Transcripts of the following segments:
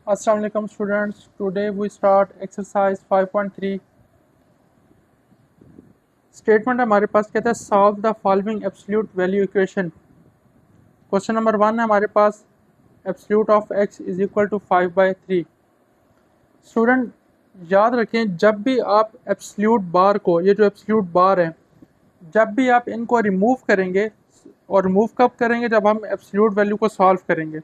Assalamu alaikum students. Today we start exercise 5.3. Statement हमारे पास कहता है solve the following absolute value equation. Question number 1 है हमारे पास absolute of x is equal to 5/3। Student याद रखें, जब भी आप एब्सोल्यूट बार को, ये जो एब्सोल्यूट बार है, जब भी आप इनको रिमूव करेंगे, और रिमूव कब करेंगे? जब हम एब्सोल्यूट वैल्यू को सॉल्व करेंगे।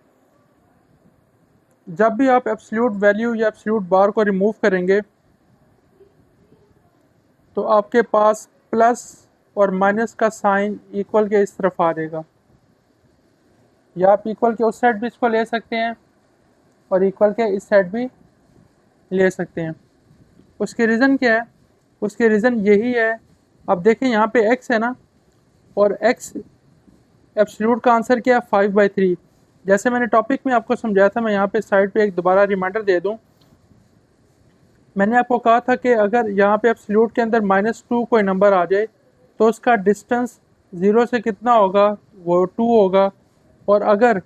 जब भी आप एब्सोल्यूट वैल्यू या एब्सोल्यूट बार को रिमूव करेंगे तो आपके पास प्लस और माइनस का साइन इक्वल के इस तरफ आ जाएगा, या आप इक्वल के उस साइड भी इसको ले सकते हैं और इक्वल के इस साइड भी ले सकते हैं। उसके रीज़न क्या है? उसके रीज़न यही है, अब देखें यहाँ पे x है ना, और x एब्सोल्यूट का आंसर क्या है? 5/3। जैसे मैंने टॉपिक में आपको समझाया था, मैं यहाँ पे साइड पे एक दोबारा रिमाइंडर दे दूँ। मैंने आपको कहा था कि अगर यहाँ पे एब्सोल्यूट के अंदर -2 कोई नंबर आ जाए तो उसका डिस्टेंस 0 से कितना होगा? वो 2 होगा। और अगर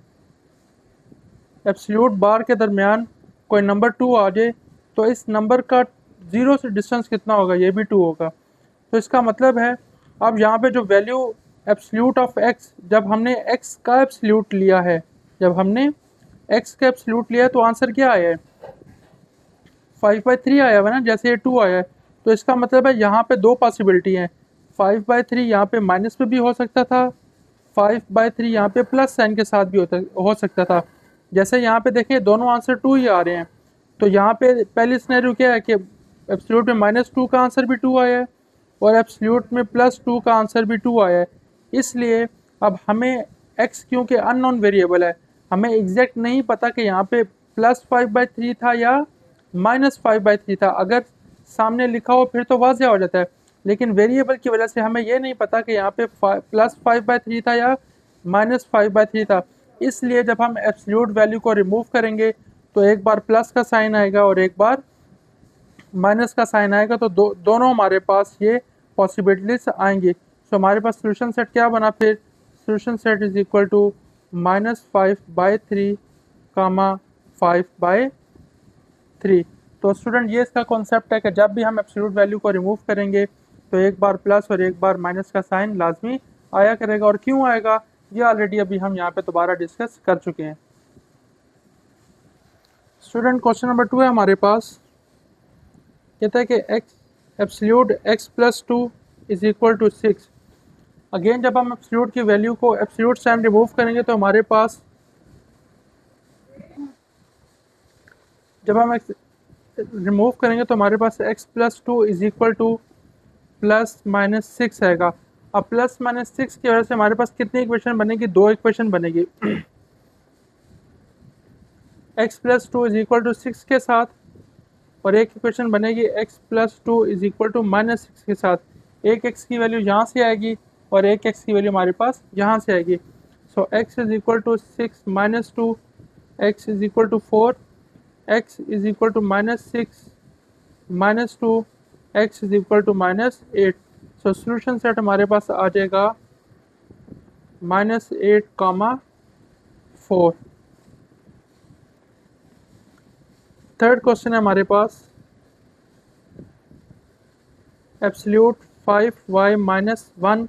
एब्सोल्यूट बार के दरमियान कोई नंबर 2 आ जाए तो इस नंबर का 0 से डिस्टेंस कितना होगा? ये भी 2 होगा। तो इसका मतलब है, अब यहाँ पे जो वैल्यू एब्सोल्यूट ऑफ x, जब हमने x का एब्सोल्यूट लिया है, जब हमने x का एब्सोल्यूट लिया है तो आंसर क्या आया है? 5/3 आया हुआ ना, जैसे ये 2 आया है। तो इसका मतलब है यहाँ पे दो पॉसिबिलिटी हैं। 5/3 यहाँ पे माइनस पे भी हो सकता था, 5/3 यहाँ पे प्लस साइन के साथ भी हो सकता था। जैसे यहाँ पे देखें दोनों आंसर 2 ही आ रहे हैं, तो यहाँ पे पहली सिनेरियो क्या है कि एब्सोल्यूट में -2 का आंसर भी 2 आया है और एब्सोल्यूट में +2 का आंसर भी 2 आया है। इसलिए अब हमें x क्योंकि अननोन वेरिएबल है, हमें एग्जैक्ट नहीं पता कि यहाँ पे +5/3 था या -5/3 था। अगर सामने लिखा हो फिर तो वाज़ेह हो जाता है, लेकिन वेरिएबल की वजह से हमें ये नहीं पता कि यहाँ पे +5/3 था या -5/3 था। इसलिए जब हम एब्सोल्यूट वैल्यू को रिमूव करेंगे तो एक बार प्लस का साइन आएगा और एक बार माइनस का साइन आएगा, तो दोनों हमारे पास ये पॉसिबिलिटीज आएंगी। सो हमारे पास सोल्यूशन सेट क्या बना फिर? Solution set is equal to -5/3 comma 5/3। तो स्टूडेंट ये इसका कॉन्सेप्ट है कि जब भी हम एब्सोल्यूट वैल्यू को रिमूव करेंगे तो एक बार प्लस और एक बार माइनस का साइन लाजमी आया करेगा। और क्यों आएगा ये ऑलरेडी अभी हम यहाँ पे दोबारा डिस्कस कर चुके हैं। स्टूडेंट क्वेश्चन नंबर 2 है हमारे पास, कहता है कि x absolute x+2 is equal to 6। Again जब हम एब्सोल्यूट की वैल्यू को एब्सोल्यूट साइन रिमूव करेंगे तो हमारे पास, जब हम x रिमूव करेंगे तो हमारे पास x+2 इज इक्वल टू +-6 आएगा। अब +-6 की वजह से हमारे पास कितनी इक्वेशन बनेगी? दो इक्वेशन बनेगी। x+2 इज इक्वल टू 6 के साथ, और एक इक्वेशन बनेगी x+2 इज इक्वल टू -6 के साथ। एक x की वैल्यू यहाँ से आएगी और एक x की वैल्यू हमारे पास यहाँ से आएगी। So x is equal to 6 -2, x is equal to 4, x is equal to -6 -2, x is equal to -8। So solution set हमारे पास आ जाएगा -8, 4। थर्ड क्वेश्चन है हमारे पास, absolute 5y-1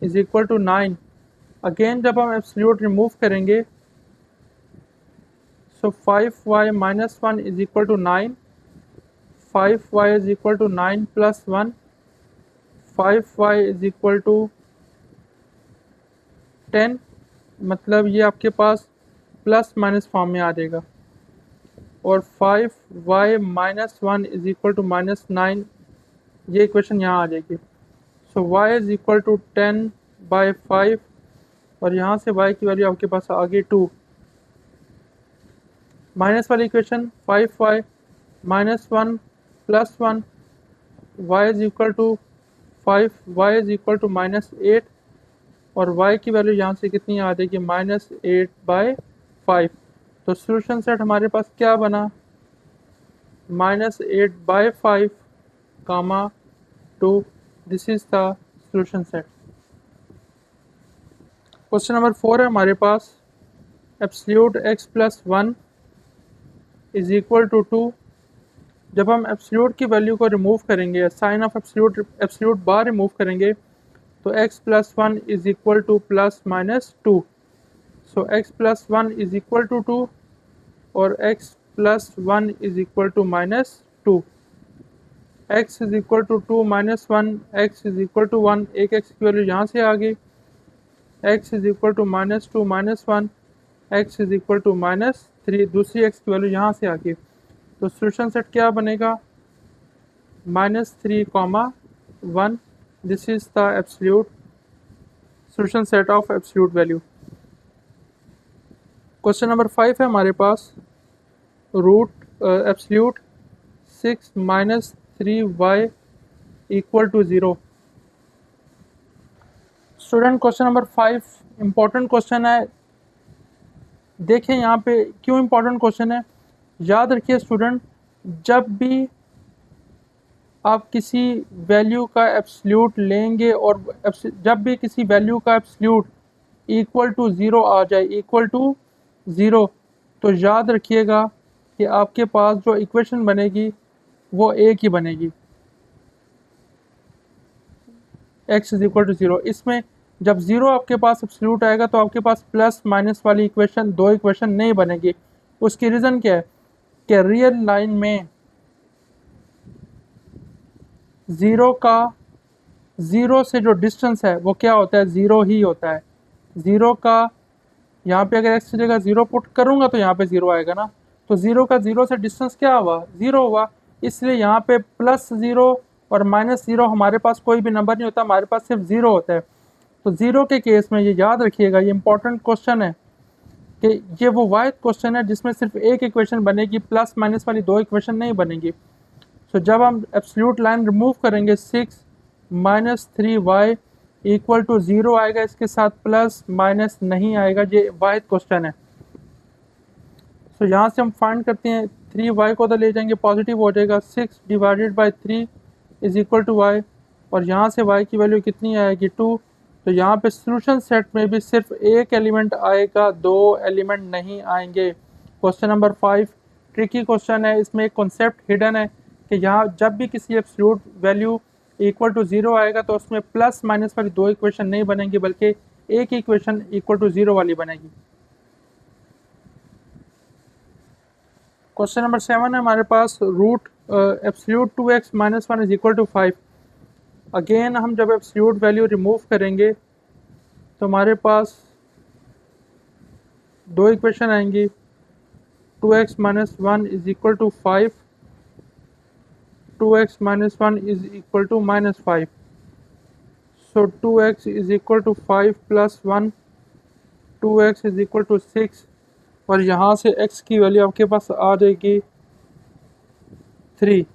is equal to 9। Again जब हम एब्सोल्यूट रिमूव करेंगे so 5y-1 is equal to 9, 5y is equal to 9 + 1, 5y is equal to 10। मतलब ये आपके पास प्लस माइनस फॉर्म में आ जाएगा, और 5y-1 इज इक्वल टू -9, ये इक्वेशन यहाँ आ जाएगी। सो y इज इक्वल टू 10/5, और यहाँ से y की वैल्यू आपके पास आ गई 2। माइनस वाली equation 5y-1 + 1, y is equal to 5y is equal to -8, और y की वैल्यू यहाँ से कितनी आ जाएगी? -8/5। तो सोल्यूशन सेट हमारे पास क्या बना? -8/5 comma 2। This is the solution set. Question number 4 है हमारे पास, absolute x+1 is equal to 2। जब हम एब्सोल्यूट की वैल्यू को रिमूव करेंगे, sign of absolute bar remove करेंगे, तो x plus 1 is equal to plus minus 2। So x plus 1 is equal to 2 और x plus 1 is equal to minus 2। x is equal to 2 minus 1, x is equal to 1, एक x की value यहाँ से आ गई। x is equal to minus 2 minus 1, x is equal to minus 3, दूसरी x की value यहाँ से आ गई। तो सॉल्यूशन सेट क्या बनेगा? -3, 1। This is the absolute solution set of absolute value. Question number 5 है हमारे पास, root absolute 6 minus 3y equal to 0। Student question number 5 important question है। देखें यहाँ पे क्यों इम्पॉर्टेंट क्वेश्चन है। याद रखिए स्टूडेंट, जब भी आप किसी वैल्यू का एब्सोल्यूट लेंगे और जब भी किसी वैल्यू का एब्सोल्यूट इक्वल टू 0 आ जाए, इक्वल टू 0, तो याद रखिएगा कि आपके पास जो इक्वेशन बनेगी वो एक ही बनेगी, x इज इक्वल टू 0। इसमें जब 0 आपके पास एब्सोल्यूट आएगा तो आपके पास प्लस माइनस वाली इक्वेशन, दो इक्वेशन नहीं बनेगी। उसकी रीज़न क्या है कि रियल लाइन में 0 से जो डिस्टेंस है वो क्या होता है? 0 ही होता है। 0 का यहाँ पे अगर x की जगह 0 पुट करूँगा तो यहाँ पे 0 आएगा ना, तो 0 से डिस्टेंस क्या हुआ? 0 हुआ। इसलिए यहाँ पे +0 और -0 हमारे पास कोई भी नंबर नहीं होता, हमारे पास सिर्फ 0 होता है। तो 0 के केस में ये याद रखिएगा, ये इंपॉर्टेंट क्वेश्चन है कि ये वो वाहिद क्वेश्चन है जिसमें सिर्फ एक इक्वेशन बनेगी, प्लस माइनस वाली दो इक्वेशन नहीं बनेगी। तो जब हम एब्सोल्यूट लाइन रिमूव करेंगे, 6 माइनस 3y इक्वल टू 0 आएगा, इसके साथ प्लस माइनस नहीं आएगा। ये वाहिद क्वेश्चन है। तो यहाँ से हम फाइंड करते हैं, 3y को तो ले जाएंगे, पॉजिटिव हो जाएगा, 6 divided by 3 is equal to y, और यहाँ से y की वैल्यू कितनी आएगी? 2। तो यहाँ पे सॉल्यूशन सेट में भी सिर्फ एक एलिमेंट आएगा, दो एलिमेंट नहीं आएंगे। क्वेश्चन नंबर 5 ट्रिकी क्वेश्चन है, इसमें एक कॉन्सेप्ट हिडन है कि यहाँ जब भी किसी एब्सोल्यूट वैल्यू इक्वल टू 0 आएगा तो उसमें प्लस माइनस वाली दो इक्वेशन नहीं बनेंगी, बल्कि एक इक्वेशन इक्वल टू 0 वाली बनेगी। क्वेश्चन नंबर 7 है हमारे पास, root absolute 2x minus 1 is equal to 5। Again हम जब एब्सोल्यूट वैल्यू रिमूव करेंगे तो हमारे पास दो इक्वेशन आएंगी, 2x minus 1 is equal to 5, 2x minus 1 is equal to minus 5। So 2x is equal to 5 plus 1, 2x is equal to 6, और यहाँ से x की वैल्यू आपके पास आ जाएगी 3।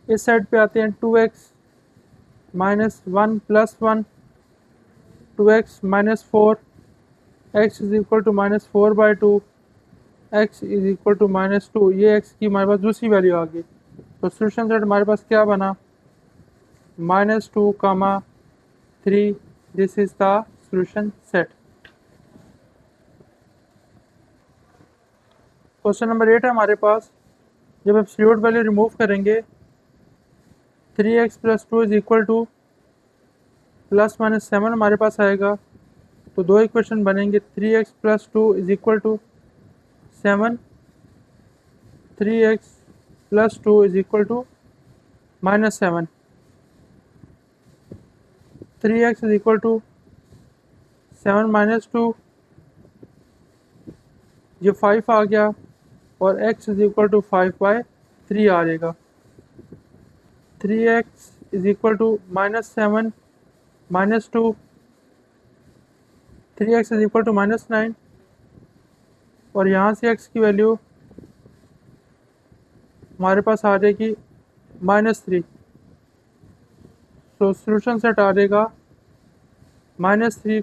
इस साइड पे आते हैं, 2x minus 1 plus 1, 2x minus 4, x is equal to minus 4/2, x is equal to minus 2। ये x की हमारे पास दूसरी वैल्यू आ गई। तो सॉल्यूशन सेट हमारे पास क्या बना? -2, 3। This is the solution set. Question number 8 है हमारे पास, जब एब्सोल्यूट वैल्यू रिमूव करेंगे, 3x plus 2 is equal to plus minus 7 हमारे पास आएगा। तो दो इक्वेशन बनेंगे, 3x plus 2 is equal to 7, 3x plus 2 is equal to minus 7, 3x is equal to 7 minus 2, ये 5 आ गया, और x इज इक्वल टू 5/3 आ जाएगा। 3x is equal to -7 minus 2, 3x is equal to -9, और यहाँ से x की वैल्यू हमारे पास आ जाएगी -3। तो सॉल्यूशन सेट आ जाएगा -3,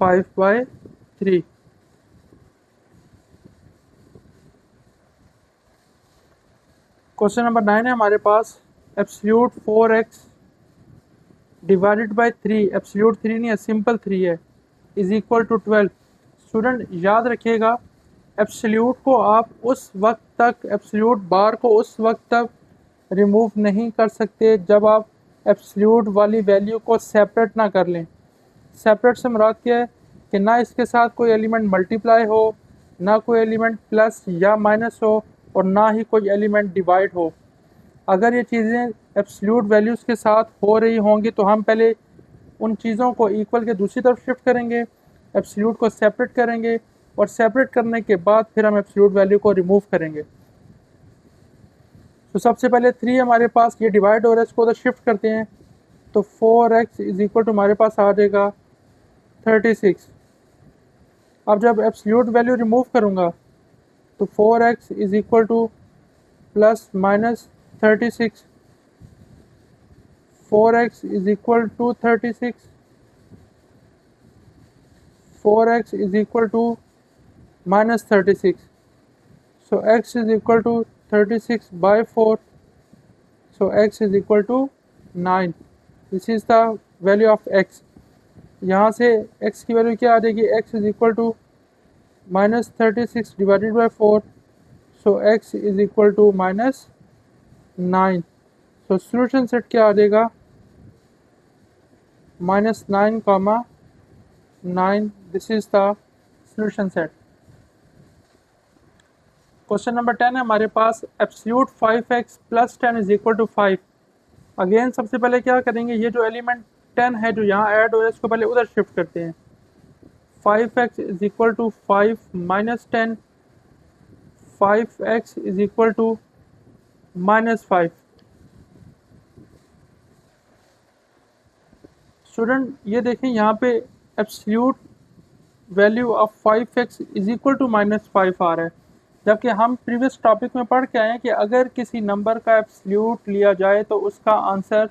5/3। क्वेश्चन नंबर 9 है हमारे पास, absolute 4x divided by 3, absolute 3 नहीं है, सिंपल 3 है, इज इक्वल टू 12। स्टूडेंट याद रखिएगा एब्सोल्यूट को आप उस वक्त तक, एब्सोल्यूट बार को उस वक्त तक रिमूव नहीं कर सकते जब आप एब्सोल्यूट वाली वैल्यू को सेपरेट ना कर लें। सेपरेट से मुराद क्या है कि ना इसके साथ कोई एलिमेंट मल्टीप्लाई हो, ना कोई एलिमेंट प्लस या माइनस हो, और ना ही कोई एलिमेंट डिवाइड हो। अगर ये चीज़ें एब्सोल्यूट वैल्यूज़ के साथ हो रही होंगी तो हम पहले उन चीज़ों को इक्वल के दूसरी तरफ शिफ्ट करेंगे, एब्सोल्यूट को सेपरेट करेंगे, और सेपरेट करने के बाद फिर हम एब्सोल्यूट वैल्यू को रिमूव करेंगे। तो सबसे पहले 3 हमारे पास ये डिवाइड हो रहा है, इसको उधर शिफ्ट करते हैं, तो 4x इज इक्वल टू हमारे पास आ जाएगा 36। अब जब एब्सोल्यूट वैल्यू रिमूव करूँगा तो 4x is equal to plus minus 36, 4x is equal to 36, 4x is equal to minus 36. So x is equal to 36 by 4. So x is equal to 9. This is the value of x. यहाँ से x की value क्या आ जाएगी? x is equal to minus 36 divided by 4. So x is equal to minus 9. So solution set क्या आ जाएगा? minus 9 comma 9. This is the solution set. Question number 10 है हमारे पास, absolute 5x plus 10 is equal to 5। Again सबसे पहले क्या करेंगे, ये जो एलिमेंट 10 है जो यहाँ ऐड हो रहा है इसको पहले उधर शिफ्ट करते हैं। 5x is equal to 5 minus 10, 5x is equal to minus 5। Student ये देखें यहाँ पे absolute value of 5x is equal to minus 5 आ रहा है, जबकि हम प्रीवियस टॉपिक में पढ़ के आए हैं कि अगर किसी नंबर का एब्सोल्यूट लिया जाए तो उसका आंसर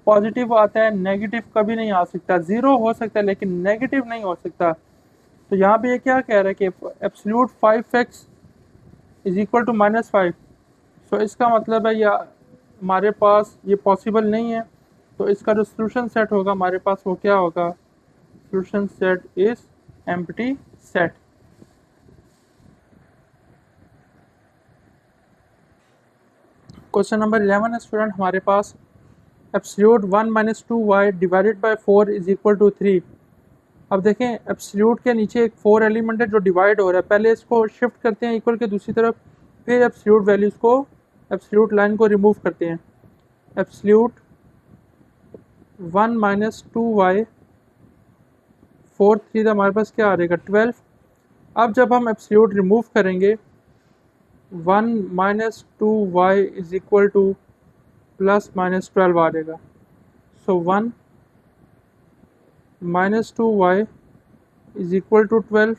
पॉजिटिव आता है, नेगेटिव कभी नहीं आ सकता। ज़ीरो हो सकता है लेकिन नेगेटिव नहीं हो सकता। तो यहाँ पे ये क्या कह रहा है कि absolute 5x is equal to minus 5। So इसका मतलब है या हमारे पास ये पॉसिबल नहीं है, तो इसका जो सोल्यूशन सेट होगा हमारे पास वो क्या होगा? Solution set is empty set. Question number 11 है स्टूडेंट हमारे पास, absolute 1 minus 2y divided by 4 is equal to 3। अब देखें एब्सोल्यूट के नीचे एक 4 एलिमेंट है जो डिवाइड हो रहा है, पहले इसको शिफ्ट करते हैं इक्वल के दूसरी तरफ, फिर एब्सोल्यूट वैल्यूज़ को, एब्सोल्यूट लाइन को रिमूव करते हैं। एब्सोल्यूट 1 माइनस 2y 4 3 हमारे पास क्या आ जाएगा? 12। अब जब हम एब्सोल्यूट रिमूव करेंगे 1 minus 2y is equal to plus minus 12 आ जाएगा। So 1 minus 2y is equal to 12,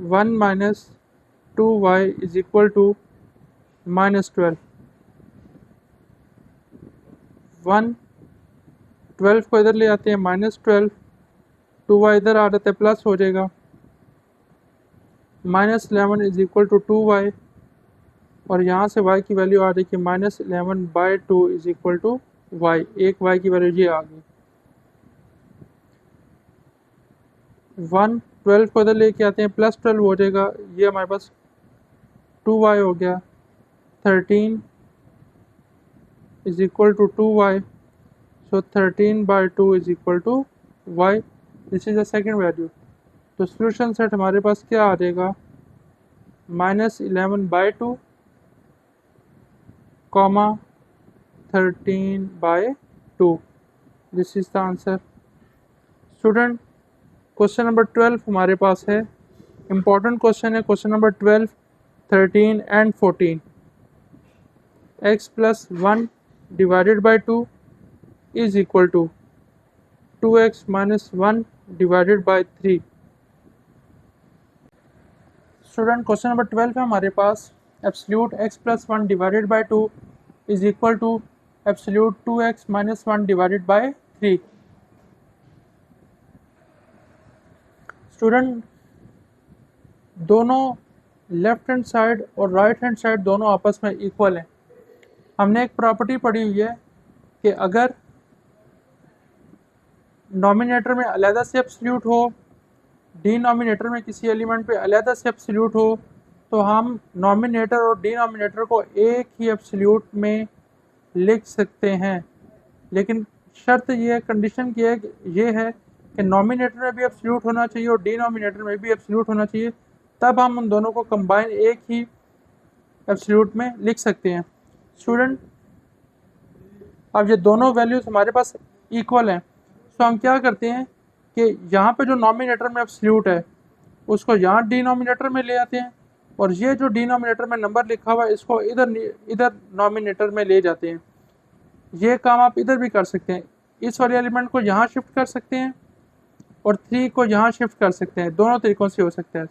1 minus 2y is equal to minus 12, 1 12 को इधर ले आते हैं माइनस 12, 2y इधर आ जाता है प्लस हो जाएगा, minus 11 is equal to 2y, और यहाँ से y की वैल्यू आ रही है minus 11 by 2 is equal to y। एक y की वैल्यू ये आ गई। 1 12 को इधर लेके आते हैं प्लस 12 हो जाएगा, ये हमारे पास 2y हो गया। 13 is equal to 2y, so 13 by 2 is equal to y। This is the second value. तो सोल्यूशन सेट हमारे पास क्या आ जाएगा? Minus 11 by 2 comma 13 by 2। This is the answer. Student question number 12 हमारे पास है, इम्पॉर्टेंट क्वेश्चन है question number 12, 13 and 14। x plus 1 divided by 2 is equal to 2x minus 1 divided by 3। Student question number 12 है हमारे पास, absolute x plus 1 divided by 2 is equal to absolute 2x minus 1 divided by 3। Student दोनों left hand side और right hand side दोनों आपस में equal हैं। हमने एक प्रॉपर्टी पढ़ी हुई है कि अगर नॉमिनेटर में अलहदा से एब्सोल्यूट हो, डिनोमिनेटर में किसी एलिमेंट पे अलहदा से एब्सोल्यूट हो तो हम नॉमिनेटर और डिनोमिनेटर को एक ही एब्सोल्यूट में लिख सकते हैं, लेकिन शर्त ये है, कंडीशन ये है कि नॉमिनेटर में भी एब्सोल्यूट होना चाहिए और डिनोमिनेटर में भी एब्सोल्यूट होना चाहिए, तब हम उन दोनों को कंबाइन एक ही एब्सोल्यूट में लिख सकते हैं। स्टूडेंट, अब ये दोनों वैल्यूज़ हमारे पास इक्वल हैं, तो हम क्या करते हैं कि यहाँ पे जो नॉमिनेटर में एब्सोल्यूट है उसको यहाँ डिनोमिनेटर में ले आते हैं, और ये जो डिनोमिनेटर में नंबर लिखा हुआ है इसको इधर इधर नॉमिनेटर में ले जाते हैं। ये काम आप इधर भी कर सकते हैं, इस वाले एलिमेंट को यहाँ शिफ्ट कर सकते हैं और 3 को यहाँ शिफ्ट कर सकते हैं, दोनों तरीक़ों से हो सकता है।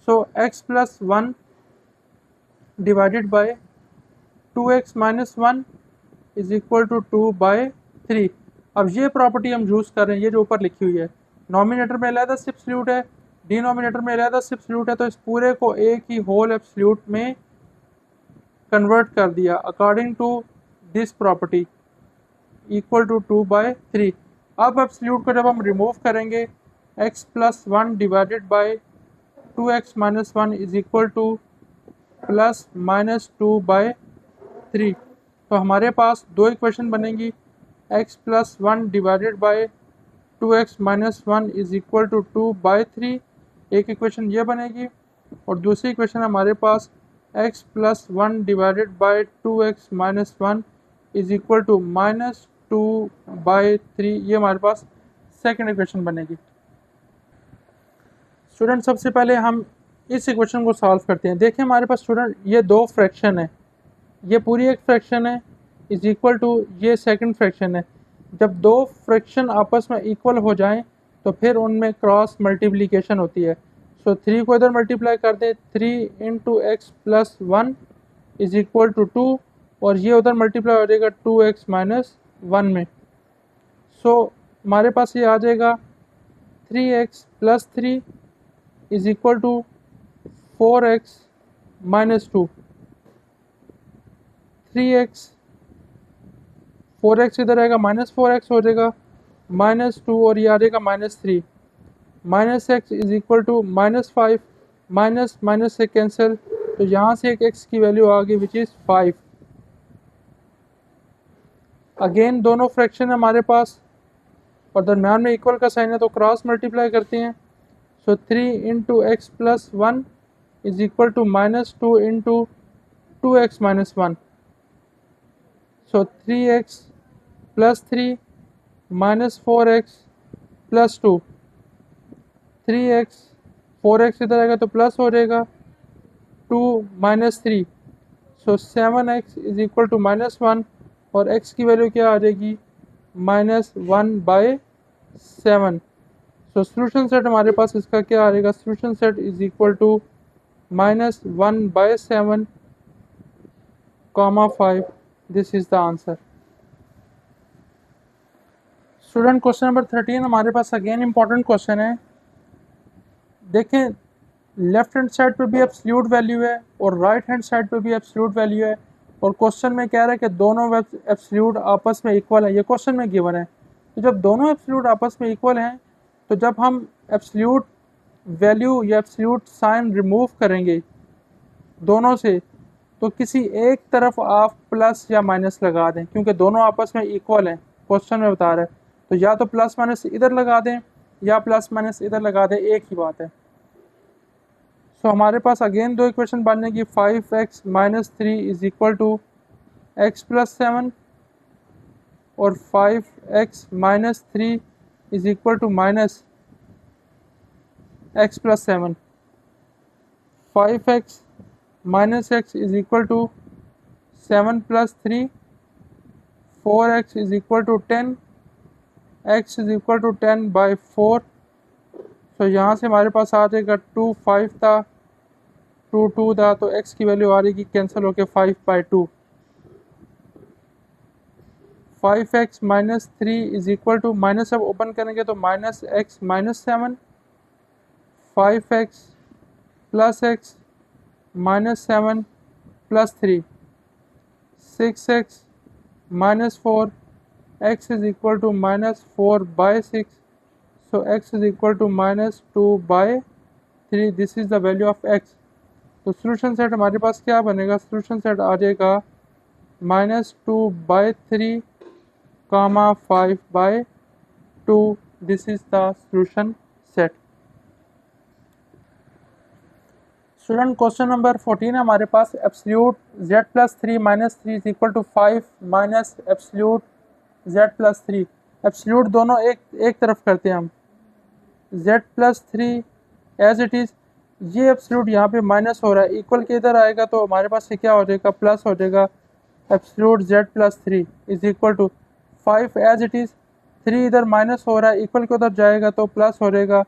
So x+1 divided by 2x - 1 is equal to 2/3। अब ये प्रॉपर्टी हम यूज़ कर रहे हैं, ये जो ऊपर लिखी हुई है, नॉमिनेटर में अलहदा से एब्सोल्यूट है, डिनोमिनेटर में अलहदा से एब्सोल्यूट है, तो इस पूरे को एक ही होल एब्सोल्यूट में कन्वर्ट कर दिया according to this property equal to 2/3। अब एब्सोल्यूट को जब हम रिमूव करेंगे, x+1 divided by 2x - 1 is equal to +-2/3। तो हमारे पास दो इक्वेशन बनेंगी, x+1 divided by 2x - 1 is equal to 2/3, एक इक्वेशन ये बनेगी, और दूसरी इक्वेशन हमारे पास x+1 divided by 2x - 1 is equal to -2/3, ये हमारे पास सेकंड इक्वेशन बनेगी। स्टूडेंट, सबसे पहले हम इस इक्वेशन को सॉल्व करते हैं। देखिए हमारे पास स्टूडेंट ये दो फ्रैक्शन है, ये पूरी एक फ्रैक्शन है इज इक्वल टू ये सेकंड फ्रैक्शन है। जब दो फ्रैक्शन आपस में इक्वल हो जाएं तो फिर उनमें क्रॉस मल्टीप्लिकेशन होती है। सो 3 को इधर मल्टीप्लाई कर दें, 3 × x+1 इज इक्वल टू 2, और ये उधर मल्टीप्लाई हो जाएगा 2x - 1 में। सो हमारे पास ये आ जाएगा 3x + 3 is equal to 4x - 2। 3x 4x इधर आएगा, -4x हो जाएगा, -2, और ये आ जाएगा -3। -x is equal to -5, minus से कैंसिल, तो यहाँ से एक x की वैल्यू आ गई विच इज़ 5। अगेन दोनों फ्रैक्शन है हमारे पास और दरम्यान में इक्वल का साइन है, तो क्रॉस मल्टीप्लाई करते हैं। So 3 × x+1 is equal to -2 × 2x - 1। So 3x + 3 -4x + 2, 3x 4x इधर आएगा तो प्लस हो जाएगा, 2 - 3, सो 7x इज इक्वल टू -1, और x की वैल्यू क्या आ जाएगी, -1/7। सो सोल्यूशन सेट हमारे पास इसका क्या आ जाएगा, solution set is equal to -1/7, 5। This is the answer. Student, question number 13 हमारे पास अगेन इंपॉर्टेंट क्वेश्चन है। देखें, लेफ्ट हैंड साइड पे भी एब्सोल्यूट वैल्यू है और राइट हैंड साइड पे भी एब्सोल्यूट वैल्यू है, और क्वेश्चन में कह रहा है कि दोनों एब्सोल्यूट आपस में इक्वल है, ये क्वेश्चन में गिवन है। तो जब दोनों एब्सोल्यूट आपस में इक्वल हैं, तो जब हम एब्सोल्यूट वैल्यू या एब्सोल्यूट साइन रिमूव करेंगे दोनों से, तो किसी एक तरफ आप प्लस या माइनस लगा दें, क्योंकि दोनों आपस में इक्वल हैं, क्वेश्चन में बता रहा है। तो या तो प्लस माइनस इधर लगा दें या प्लस माइनस इधर लगा दें, एक ही बात है। सो हमारे पास अगेन दो इक्वेशन बनेगी, 5x - 3 is equal to x + 7, और 5x - 3 is equal to -x + 7। 5x - x is equal to 7 + 3, 4x is equal to 10, x is equal to 10/4। तो यहाँ से हमारे पास आ जाएगा 2, 5 था, 2, 2 था, तो x की वैल्यू आ रही कैंसिल होके 5/2। 5x - 3 is equal to, minus अब ओपन करेंगे तो -x - 7, 5x + x -7 + 3, 6x - 4, x is equal to -4/6। सो x is equal to -2/3, this is the value of x। तो सोल्यूशन सेट हमारे पास क्या बनेगा, सोल्यूशन सेट आ जाएगा -2/3, 5/2, this is the solution set. Student question number 14 है हमारे पास, absolute z+3 -3 is equal to 5 minus absolute z+3। Absolute दोनों एक तरफ करते हैं हम, z+3 एज इट इज़, ये एब्सोल्यूट यहाँ पे माइनस हो रहा है, इक्वल के इधर आएगा तो हमारे पास ये क्या हो जाएगा, प्लस हो जाएगा। Absolute z+3 is equal to 5 as it is, 3 इधर माइनस हो रहा है, इक्वल के उधर जाएगा तो प्लस हो जाएगा।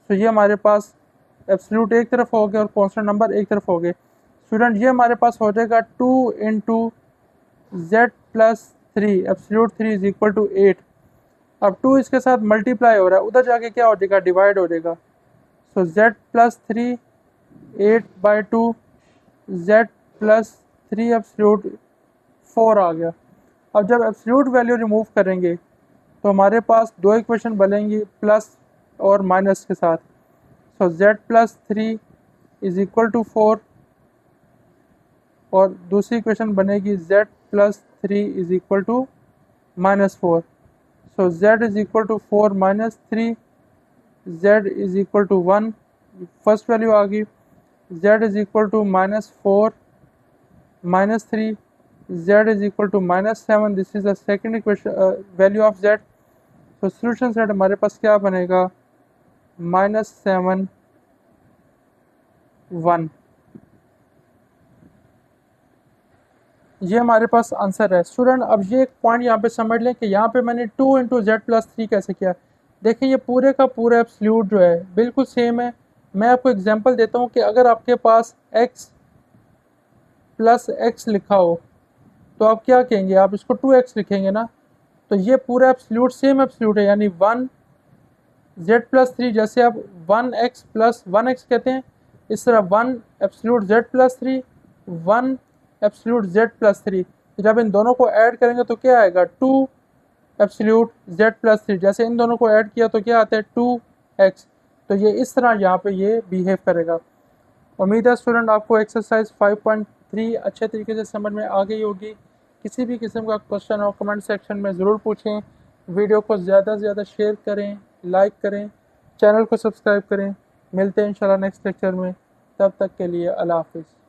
तो ये हमारे पास एब्सोल्यूट एक तरफ हो गया और कांस्टेंट नंबर एक तरफ हो गए। स्टूडेंट ये हमारे पास हो जाएगा 2 into z+3, absolute 3 is equal to 8। अब 2 इसके साथ मल्टीप्लाई हो रहा है, उधर जाके क्या हो जाएगा, डिवाइड हो जाएगा। सो z+3 8/2, z+3 एब्सोल्यूट 4 आ गया। अब जब एब्सोल्यूट वैल्यू रिमूव करेंगे तो हमारे पास दो इक्वेशन बनेंगी प्लस और माइनस के साथ। सो z+3 इज इक्वल टू 4 और दूसरी इक्वेशन बनेगी z+3 is equal to -4। So z is equal to 4 -3, z is equal to 1, first value आ गई। z is equal to -4 -3, z is equal to -7, this is the second equation value of z। तो solution set हमारे पास क्या बनेगा, -7 1। ये हमारे पास answer है। स्टूडेंट अब ये एक पॉइंट यहाँ पे समझ लें कि यहाँ पे मैंने 2 इंटू z+3 कैसे किया। देखिए ये पूरे का पूरा एब्सोल्यूट जो है बिल्कुल सेम है। मैं आपको एग्जांपल देता हूँ कि अगर आपके पास x प्लस x लिखा हो तो आप क्या कहेंगे, आप इसको 2x लिखेंगे ना। तो ये पूरा एब्सोल्यूट सेम एब्सोल्यूट है, यानी 1 z+3 जैसे आप 1x प्लस 1x कहते हैं, इस तरह 1 एब्सोल्यूट z+3 1 एब्सोल्यूट z+3। जब इन दोनों को ऐड करेंगे तो क्या आएगा, 2 एब्सोल्यूट z+3। जैसे इन दोनों को ऐड किया तो क्या आता है, 2x। तो ये इस तरह यहाँ पे ये बिहेव करेगा। उम्मीद है स्टूडेंट आपको एक्सरसाइज 5.3 अच्छे तरीके से समझ में आ गई होगी। किसी भी किस्म का क्वेश्चन हो कमेंट सेक्शन में ज़रूर पूछें। वीडियो को ज़्यादा से ज़्यादा शेयर करें, लाइक करें, चैनल को सब्सक्राइब करें। मिलते हैं इंशाल्लाह नेक्स्ट लेक्चर में, तब तक के लिए अल्लाह हाफिज़।